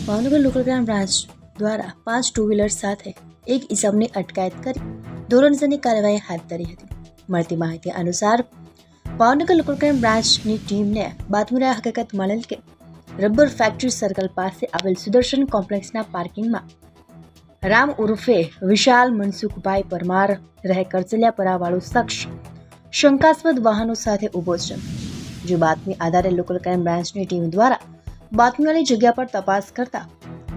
Bhavnagar local crime branch દ્વારા 5 two wheeler સાથે એક ઇસમની અટકાયત કરી ધોરણસરની કાર્યવાહી હાથ ધરી હતી. મળતી માહિતી અનુસાર ભાવનગર લોકલ ક્રાઇમ બ્રાન્ચની ટીમને બાતમીરાએ હકીકત મળેલ કે રબર ફેક્ટરી સર્કલ પાસે આવેલ સુદર્શન કોમ્પ્લેક્સના પાર્કિંગમાં રામ ઉર્ફે વિશાલ મનસુખભાઈ પરમાર રહે કરચલિયાપરાવાળો શખ્સ શંકાસ્પદ વાહનો સાથે ઊભો છે. જે બાતમી આધારે લોકલ ક્રાઇમ બ્રાન્ચની ટીમ દ્વારા બાતમીવાળી જગ્યા પર તપાસ કરતા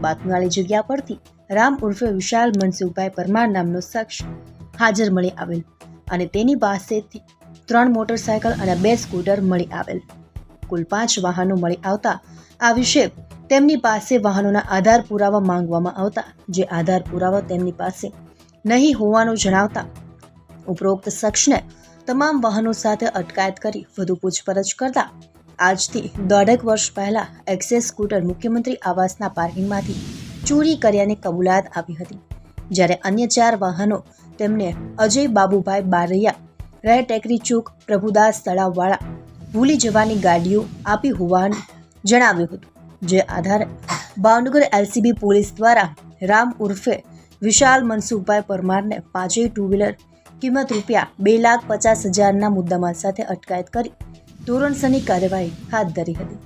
બાતમીવાળી જગ્યા પરથી રામ ઉર્ફે વિશાલ મનસુખભાઈ પરમાર નામનો શખ્સ હાજર મળી આવેલ અને તેની પાસેથી 3 મોટરસાયકલ અને 2 સ્કૂટર મળી આવેલ. કુલ 5 વાહનો મળી આવતા આ વિશે તેમની પાસે વાહનોના આધાર પુરાવા માંગવામાં આવતા જે આધાર પુરાવા તેમની પાસે નહીં હોવાનું જણાવતા ઉપરોક્ત શખ્સને તમામ વાહનો સાથે અટકાયત કરી વધુ પૂછપરછ કરતા આજથી 1.5 વર્ષ પહેલા એક્સેસ સ્કૂટર મુખ્યમંત્રી આવાસના પાર્કિંગમાંથી ચોરી કર્યાની કબૂલાત આપી હતી. જ્યારે અન્ય 4 વાહનો તેમને અજય બાબુભાઈ બારૈયા રહે ટેકરી ચોક પ્રભુદાસ તળાવવાળા ભૂલી જવાની ગાડીઓ આપી હોવાનું જણાવ્યું હતું. જે આધારે ભાવનગર એલસીબી પોલીસ દ્વારા રામ ઉર્ફે વિશાલ મનસુખભાઈ પરમારને 5 ટુ વ્હીલર કિંમત ₹2,50,000ના મુદ્દામાલ સાથે અટકાયત કરી ધોરણસરની કાર્યવાહી હાથ ધરી હતી.